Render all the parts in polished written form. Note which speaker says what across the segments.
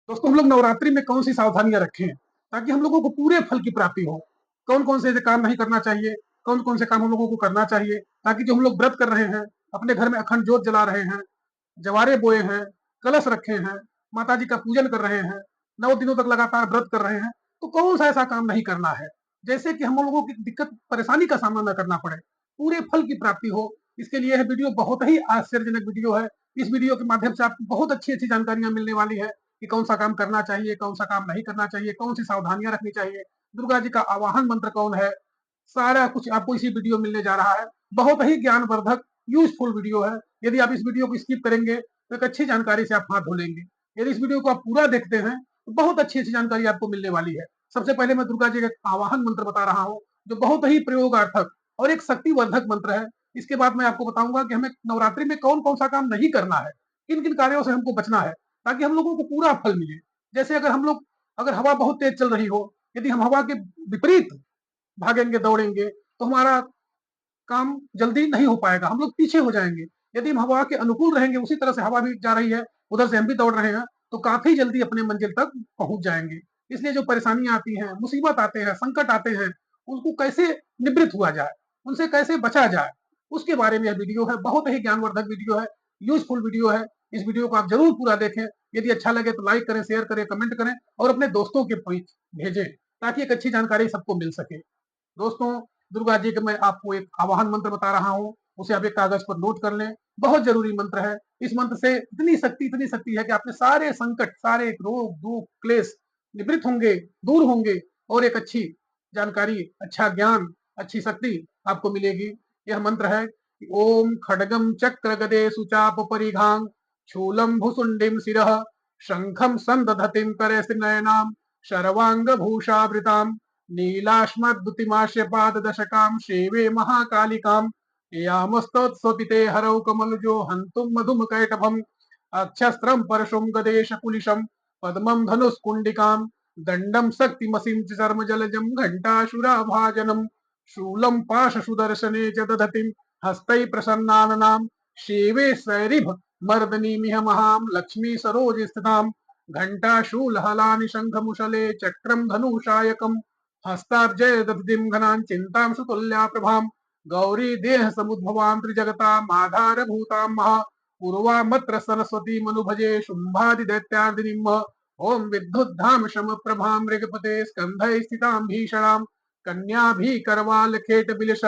Speaker 1: दोस्तों, हम लोग नवरात्रि में कौन सी सावधानियां रखें ताकि हम लोगों को पूरे फल की प्राप्ति हो? कौन कौन से ऐसे काम नहीं करना चाहिए, कौन कौन से काम हम लोगों को करना चाहिए ताकि जो हम लोग व्रत कर रहे हैं, अपने घर में अखंड ज्योत जला रहे हैं, जवारे बोए हैं, कलश रखे हैं, माता जी का पूजन कर रहे हैं, 9 दिनों तक लगातार व्रत कर रहे हैं, तो कौन सा ऐसा काम नहीं करना है जैसे कि हम लोगों की दिक्कत परेशानी का सामना न करना पड़े, पूरे फल की प्राप्ति हो। इसके लिए यह वीडियो बहुत ही आश्चर्यजनक वीडियो है। इस वीडियो के माध्यम से आपको बहुत अच्छी अच्छी जानकारियां मिलने वाली है कि कौन सा काम करना चाहिए, कौन सा काम नहीं करना चाहिए, कौन सी सावधानियां रखनी चाहिए, दुर्गा जी का आवाहन मंत्र कौन है, सारा कुछ आपको इसी वीडियो में मिलने जा रहा है। बहुत ही ज्ञानवर्धक यूजफुल वीडियो है। यदि आप इस वीडियो को स्किप करेंगे तो एक अच्छी जानकारी से आप हाथ धो लेंगे। यदि इस वीडियो को आप पूरा देखते हैं तो बहुत अच्छी अच्छी जानकारी आपको मिलने वाली है। सबसे पहले मैं दुर्गा जी का आवाहन मंत्र बता रहा हूँ, जो बहुत ही प्रयोगार्थक और एक शक्तिवर्धक मंत्र है। इसके बाद मैं आपको बताऊंगा कि हमें नवरात्रि में कौन कौन सा काम नहीं करना है, किन किन कार्यों से हमको बचना है ताकि हम लोगों को पूरा फल मिले। जैसे अगर हवा बहुत तेज चल रही हो, यदि हम हवा के विपरीत भागेंगे, दौड़ेंगे, तो हमारा काम जल्दी नहीं हो पाएगा, हम लोग पीछे हो जाएंगे। यदि हम हवा के अनुकूल रहेंगे, उसी तरह से हवा भी जा रही है, उधर से हम भी दौड़ रहे हैं, तो काफी जल्दी अपने मंजिल तक पहुंच जाएंगे। इसलिए जो परेशानियां आती हैं, मुसीबत आते हैं, संकट आते हैं, उनको कैसे निवृत्त हुआ जाए, उनसे कैसे बचा जाए, उसके बारे में यह वीडियो है। बहुत ही ज्ञानवर्धक वीडियो है, यूजफुल वीडियो है। इस वीडियो को आप जरूर पूरा देखें। यदि अच्छा लगे तो लाइक करें, शेयर करें, कमेंट करें और अपने दोस्तों के बीच भेजें ताकि एक अच्छी जानकारी सबको मिल सके। दोस्तों, दुर्गा जी का मैं आपको एक आवाहन मंत्र बता रहा हूँ, उसे आप एक कागज पर नोट कर लें। बहुत जरूरी मंत्र है। इस मंत्र से इतनी शक्ति है कि आपके सारे संकट, सारे रोग दुख क्लेश निवृत्त होंगे, दूर होंगे और एक अच्छी जानकारी, अच्छा ज्ञान, अच्छी शक्ति आपको मिलेगी। यह मंत्र है कि ओम खड्गम चक्र गदे सुचाप परिघांग शूलम भुसुंडिम शिरः शंखम संदधतिम करे नयनाम शर्वांग भूषावृताम नीलाश्मद्दुतिमाश्य पाददशकां शेवे महाकालिकां यामस्तोत्स्वपिते हरौ कमलजो हन्तुं मधुमकैटभम् अक्षस्त्रं परशुं गदेशकुलिशं पद्मं धनुष्कुण्डिकां दण्डं शक्तिमसिं च चर्मजलजं घण्टाशुराभाजनं शूलं पाशसुदर्शने च दधतिं हस्तैः प्रसन्नाननां शेवे सैरिभ मर्दनीमिह महां लक्ष्मी सरोज स्थितां घण्टाशूलहलानि शङ्खमुशले चक्रं धनुषायकम् हस्ताब्जय दधिं घनां चिन्तां सुतुल्या प्रभां गौरी देह समुद्भवां त्रिजगताम् आधारभूतां महा पूर्वामत्र सरस्वती मनुभजे शुम्भादि दैत्यार्दिनीम् ओम विद्युद्धाम शम प्रभां मृगपते स्कंधै स्थितां भीषणां कन्याभि करवाल खेट बिलश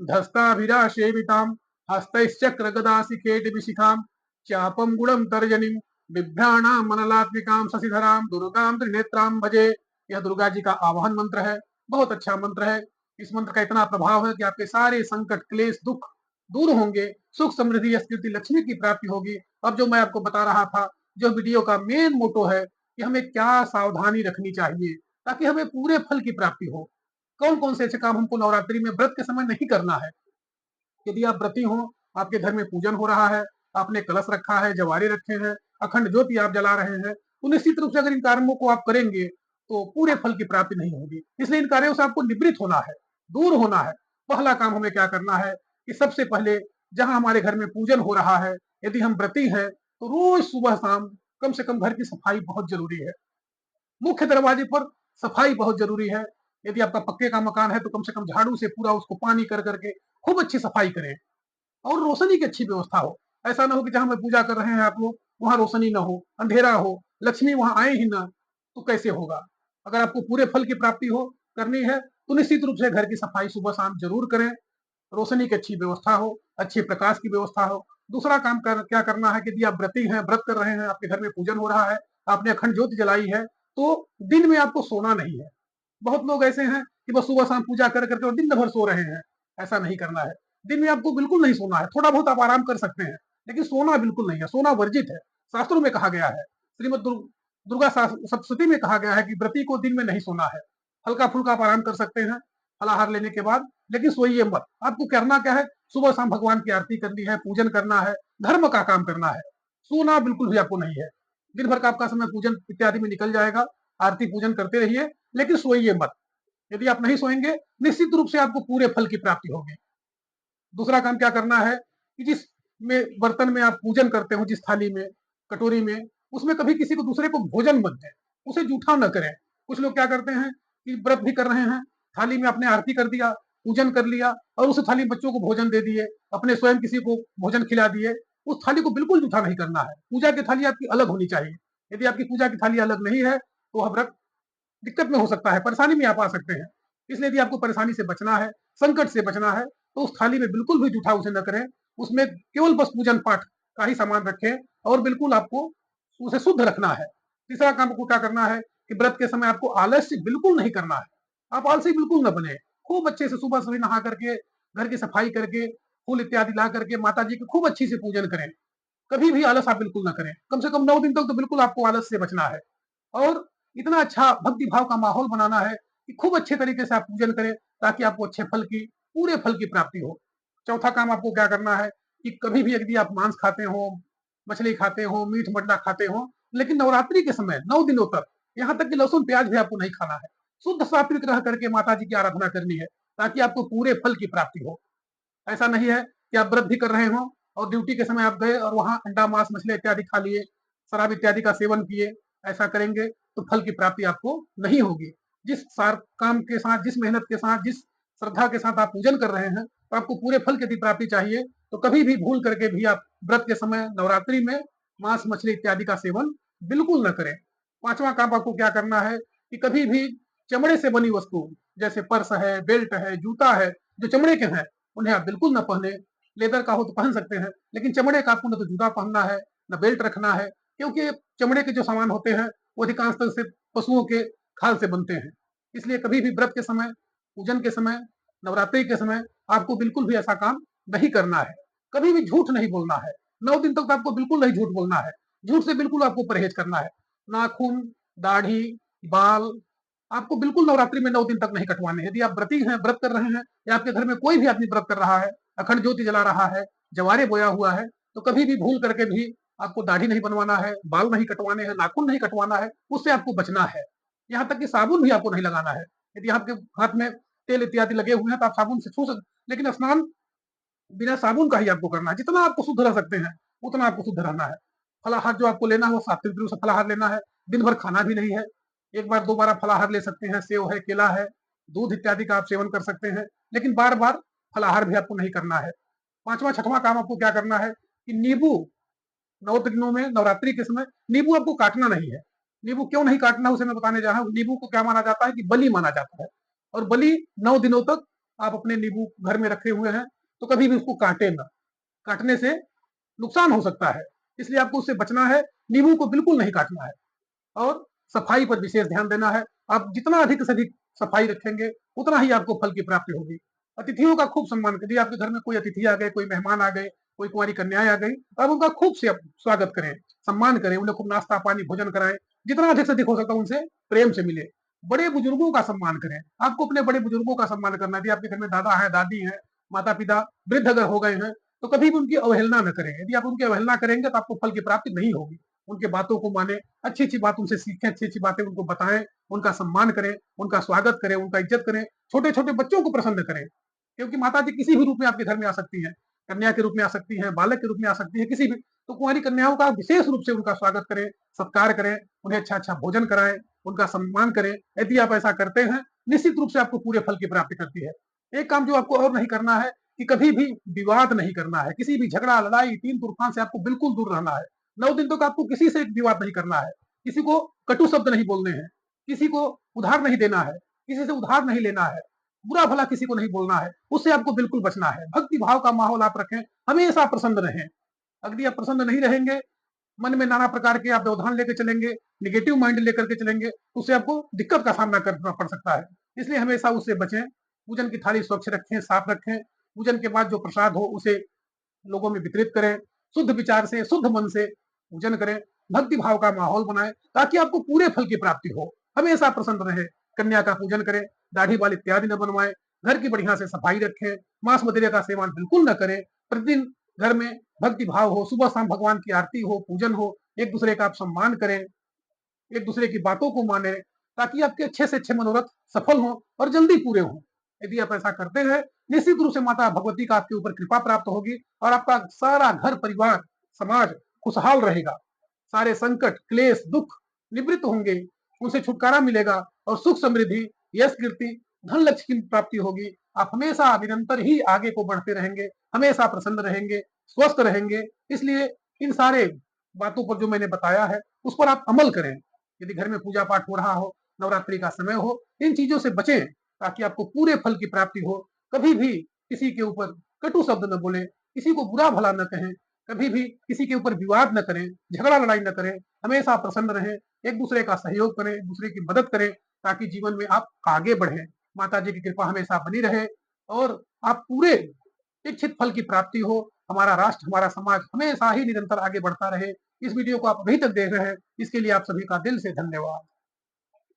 Speaker 1: धस्ताभिराशेवितां हस्तैश्चक्र गदासि खेट विशिखां चापं गुणं तर्जनीं बिभ्राणां मनलात्मिकां शशिधरां दुर्गां त्रिनेत्रां भजे। यह दुर्गा जी का आवाहन मंत्र है। बहुत अच्छा मंत्र है। इस मंत्र का इतना प्रभाव है कि आपके सारे संकट क्लेश दुख दूर होंगे, सुख समृद्धि स्तुति लक्ष्मी की प्राप्ति होगी। अब जो मैं आपको बता रहा था, जो वीडियो का मेन मोटो है कि हमें क्या सावधानी रखनी चाहिए ताकि हमें पूरे फल की प्राप्ति हो। कौन कौन से ऐसे काम हमको नवरात्रि में व्रत के समय नहीं करना है। यदि आप व्रती हो, आपके घर में पूजन हो रहा है, आपने कलश रखा है, जवारे रखे हैं, अखंड ज्योति आप जला रहे हैं, तो निश्चित रूप से अगर इन कार्यों को आप करेंगे तो पूरे फल की प्राप्ति नहीं होगी। इसलिए इन कार्यों से आपको निवृत्त होना है, दूर होना है। पहला काम हमें क्या करना है कि सबसे पहले जहां हमारे घर में पूजन हो रहा है, यदि हम व्रती हैं तो रोज सुबह शाम कम से कम घर की सफाई बहुत जरूरी है। मुख्य दरवाजे पर सफाई बहुत जरूरी है। यदि आपका पक्के का मकान है तो कम से कम झाड़ू से पूरा उसको पानी कर करके खूब अच्छी सफाई करें और रोशनी की अच्छी व्यवस्था हो। ऐसा ना हो कि जहां में पूजा कर रहे हैं आप लोग, वहां रोशनी ना हो, अंधेरा हो, लक्ष्मी वहां आए ही ना, तो कैसे होगा। अगर आपको पूरे फल की प्राप्ति हो करनी है तो निश्चित रूप से घर की सफाई सुबह शाम जरूर करें, रोशनी की अच्छी व्यवस्था हो, अच्छे प्रकाश की व्यवस्था हो। दूसरा काम क्या करना है कि यदि आप व्रती हैं, व्रत कर रहे हैं, आपके घर में पूजन हो रहा है, आपने अखंड ज्योति जलाई है, तो दिन में आपको सोना नहीं है। बहुत लोग ऐसे हैं कि बस सुबह शाम पूजा कर करके और दिन भर सो रहे हैं। ऐसा नहीं करना है। दिन में आपको बिल्कुल नहीं सोना है। थोड़ा बहुत आप आराम कर सकते हैं, लेकिन सोना बिल्कुल नहीं है। सोना वर्जित है, शास्त्रों में कहा गया है। श्रीमद दुर्गा सप्तशती में कहा गया है कि व्रती को दिन में नहीं सोना है। हल्का फुल्का आप आराम कर सकते हैं फलाहार लेने के बाद, लेकिन सोइए मत। आपको करना क्या है, सुबह शाम भगवान की आरती करनी है, पूजन करना है, धर्म का काम करना है। सोना बिल्कुल भी आपको नहीं है। दिन भर का आपका समय पूजन इत्यादि में निकल जाएगा। आरती पूजन करते रहिए, लेकिन सोइए मत। यदि आप नहीं सोएंगे, निश्चित रूप से आपको पूरे फल की प्राप्ति होगी। दूसरा काम क्या करना है कि जिस में बर्तन में आप पूजन करते हो, जिस थाली में, कटोरी में, उसमें कभी किसी को दूसरे को भोजन मत दें, उसे जूठा न करें। कुछ लोग क्या करते हैं कि व्रत भी कर रहे हैं, थाली में आपने आरती कर दिया, पूजन कर लिया और उस थाली में बच्चों को भोजन दे दिए, अपने स्वयं किसी को भोजन खिला दिए। उस थाली को बिल्कुल जूठा नहीं करना है। पूजा की थाली आपकी अलग होनी चाहिए। यदि आपकी पूजा की थाली अलग नहीं है, तो वह व्रत दिक्कत में हो सकता है, परेशानी में आप आ सकते हैं। इसलिए यदि आपको परेशानी से बचना है, संकट से बचना है, तो उस थाली में बिल्कुल भी जूठा उसे न करें। उसमें केवल बस पूजन पाठ का ही सामान रखें और बिल्कुल आपको उसे शुद्ध रखना है। तीसरा काम आपको क्या करना है कि व्रत के समय आपको आलस्य बिल्कुल नहीं करना है। आप आलसी बिल्कुल न बने। खूब अच्छे से सुबह सवेरे नहा करके, घर की सफाई करके, फूल इत्यादि ला करके माता जी की खूब अच्छी से पूजन करें। कभी भी आलस आप बिल्कुल ना करें। कम से कम 9 दिन तक तो बिल्कुल आपको आलस से बचना है। और इतना अच्छा भक्ति भाव का माहौल बनाना है कि खूब अच्छे तरीके से आप पूजन करें, ताकि आपको अच्छे फल की, पूरे फल की प्राप्ति हो। चौथा काम आपको क्या करना है कि कभी भी यदि आप मांस खाते हो, मछली खाते हो, मीट मट्टा खाते हो, लेकिन नवरात्रि के समय 9 दिनों तक, यहाँ तक कि लहसुन प्याज भी आपको नहीं खाना है। शुद्ध सात्विक रह करके माता जी की आराधना करनी है, ताकि आपको पूरे फल की प्राप्ति हो। ऐसा नहीं है कि आप व्रत भी कर रहे हो और ड्यूटी के समय आप गए और वहां अंडा मांस मछली इत्यादि खा लिए, शराब इत्यादि का सेवन किए। ऐसा करेंगे तो फल की प्राप्ति आपको नहीं होगी। जिस सार काम के साथ, जिस मेहनत के साथ, जिस श्रद्धा के साथ आप पूजन कर रहे हैं, तो आपको पूरे फल की यदि प्राप्ति चाहिए, तो कभी भी भूल करके भी आप व्रत के समय नवरात्रि में मांस मछली इत्यादि का सेवन बिल्कुल न करें। पांचवा काम आपको क्या करना है कि कभी भी चमड़े से बनी वस्तु, जैसे पर्स है, बेल्ट है, जूता है, जो चमड़े के हैं, उन्हें आप बिल्कुल ना पहने। लेदर का हो तो पहन सकते हैं, लेकिन चमड़े का आपको न तो जूता पहनना है, न बेल्ट रखना है, क्योंकि चमड़े के जो सामान होते हैं वो अधिकांश तरह से पशुओं के खाल से बनते हैं। इसलिए कभी भी व्रत के समय, पूजन के समय, नवरात्रि के समय आपको बिल्कुल भी ऐसा काम नहीं करना है। कभी भी झूठ नहीं बोलना है। 9 दिन तक तो आपको बिल्कुल नहीं झूठ बोलना है। झूठ से बिल्कुल आपको परहेज करना है। नाखून, दाढ़ी, बाल आपको बिल्कुल नवरात्रि में 9 दिन तक नहीं कटवाने हैं। यदि आप व्रती हैं, व्रत कर रहे हैं, या आपके घर में कोई भी आदमी व्रत कर रहा है, अखंड ज्योति जला रहा है, जवारे बोया हुआ है, तो कभी भी भूल करके भी आपको दाढ़ी नहीं बनवाना है, बाल नहीं कटवाने हैं, नाखून नहीं कटवाना है, उससे आपको बचना है। यहाँ तक कि साबुन भी आपको नहीं लगाना है। यदि आपके हाथ में तेल इत्यादि लगे हुए हैं, तो आप साबुन से छू सकते, लेकिन स्नान बिना साबुन का ही आपको करना है। जितना आपको शुद्ध रह सकते हैं, उतना आपको शुद्ध रहना है। फलाहार जो आपको लेना है, वो सात्विक रूप से फलाहार लेना है। दिन भर खाना भी नहीं है। एक बार, 2 बार आप फलाहार ले सकते हैं, सेव है, केला है, दूध इत्यादि का आप सेवन कर सकते हैं, लेकिन बार-बार फलाहार भी आपको नहीं करना है। 5वां, 6वां काम आपको क्या करना है कि नींबू 9 दिनों में, नवरात्रि के समय नींबू आपको काटना नहीं है। नींबू क्यों नहीं काटना है, उसे मैं बताने जा रहा हूँ। नींबू को क्या माना जाता है कि बलि माना जाता है, और बलि 9 दिनों तक आप अपने नींबू घर में रखे हुए हैं, तो कभी भी उसको काटें ना। काटने से नुकसान हो सकता है, इसलिए आपको उससे बचना है। नींबू को बिल्कुल नहीं काटना है और सफाई पर विशेष ध्यान देना है। आप जितना अधिक से अधिक सफाई रखेंगे, उतना ही आपको फल की प्राप्ति होगी। अतिथियों का खूब सम्मान करिए। आपके घर में कोई अतिथि आ गए, कोई मेहमान आ गए, कोई कुंवारी कन्याएं आ गई, तो आप उनका खूब से स्वागत करें, सम्मान करें, उन्हें खूब नाश्ता पानी भोजन कराएं। जितना अधिक से अधिक हो सकता है उनसे प्रेम से मिले। बड़े बुजुर्गों का सम्मान करें। आपको अपने बड़े बुजुर्गों का सम्मान करना है। यदि आपके घर में दादा है, दादी है, माता पिता वृद्ध अगर हो गए हैं, तो कभी भी उनकी अवहेलना न करें। यदि आप उनकी अवहेलना करेंगे, तो आपको फल की प्राप्ति नहीं होगी। उनके बातों को माने, अच्छी-अच्छी बात उनसे सीखें, अच्छी-अच्छी बातें उनको बताएं, उनका सम्मान करें, उनका स्वागत करें, उनका इज्जत करें। छोटे-छोटे बच्चों को प्रसन्न करें, क्योंकि माता जी किसी भी रूप में आपके घर में आ सकती हैं। कन्या के रूप में आ सकती हैं, बालक के रूप में आ सकती है, किसी भी। तो कुंवारी कन्याओं का विशेष रूप से उनका स्वागत करें, सत्कार करें, उन्हें अच्छा-अच्छा भोजन कराएं, उनका सम्मान करें। यदि आप ऐसा करते हैं, निश्चित रूप से आपको पूरे फल की प्राप्ति करती है। एक काम जो आपको और नहीं करना है कि कभी भी विवाद नहीं करना है। किसी भी झगड़ा, लड़ाई, तीन तूफान से आपको बिल्कुल दूर रहना है। 9 दिन तक आपको किसी से विवाद नहीं करना है। किसी को कटु शब्द नहीं बोलने हैं, किसी को उधार नहीं देना है, किसी से उधार नहीं लेना है, बुरा भला किसी को नहीं बोलना है, उससे आपको बिल्कुल बचना है। भक्ति भाव का माहौल आप रखें, हमेशा प्रसन्न रहें। अगर आप प्रसन्न नहीं रहेंगे, मन में नाना प्रकार के आप व्यवधान लेकर चलेंगे, नेगेटिव माइंड लेकर के चलेंगे, तो उससे आपको दिक्कत का सामना करना पड़ सकता है। इसलिए हमेशा उससे बचें। पूजन की थाली स्वच्छ रखें, साफ रखें। पूजन के बाद जो प्रसाद हो उसे लोगों में वितरित करें। शुद्ध विचार से, शुद्ध मन से पूजन करें। भक्ति भाव का माहौल बनाएं, ताकि आपको पूरे फल की प्राप्ति हो। हमेशा प्रसन्न रहे। कन्या का पूजन करें, दाढ़ी बाल इत्यादि न बनवाएं, घर की बढ़िया से सफाई रखें, मांस मदिरा का सेवन बिल्कुल न करें। प्रतिदिन घर में भक्ति भाव हो, सुबह शाम भगवान की आरती हो, पूजन हो, एक दूसरे का आप सम्मान करें, एक दूसरे की बातों को माने, ताकि आपके अच्छे से अच्छे मनोरथ सफल हों और जल्दी पूरे हों। यदि आप ऐसा करते हैं, निश्चित रूप से माता भगवती का आपके ऊपर कृपा प्राप्त होगी और आपका सारा घर परिवार समाज खुशहाल रहेगा। सारे संकट, क्लेश, दुख निवृत्त होंगे, उनसे छुटकारा मिलेगा और सुख समृद्धि, यश कीर्ति, धन लक्ष्य की प्राप्ति होगी। आप हमेशा निरंतर ही आगे को बढ़ते रहेंगे, हमेशा प्रसन्न रहेंगे, स्वस्थ रहेंगे। इसलिए इन सारे बातों पर जो मैंने बताया है, उस पर आप अमल करें। यदि घर में पूजा पाठ हो रहा हो, नवरात्रि का समय हो, इन चीजों से बचें ताकि आपको पूरे फल की प्राप्ति हो। कभी भी किसी के ऊपर कटु शब्द न बोले, किसी को बुरा भला न कहें, कभी भी किसी के ऊपर विवाद न करें, झगड़ा लड़ाई न करें, हमेशा प्रसन्न रहें, एक दूसरे का सहयोग करें, एक दूसरे की मदद करें ताकि जीवन में आप आगे बढ़ें। माता जी की कृपा हमेशा बनी रहे और आप पूरे इच्छित फल की प्राप्ति हो। हमारा राष्ट्र, हमारा समाज हमेशा ही निरंतर आगे बढ़ता रहे। इस वीडियो को आप अभी तक देख रहे हैं, इसके लिए आप सभी का दिल से धन्यवाद।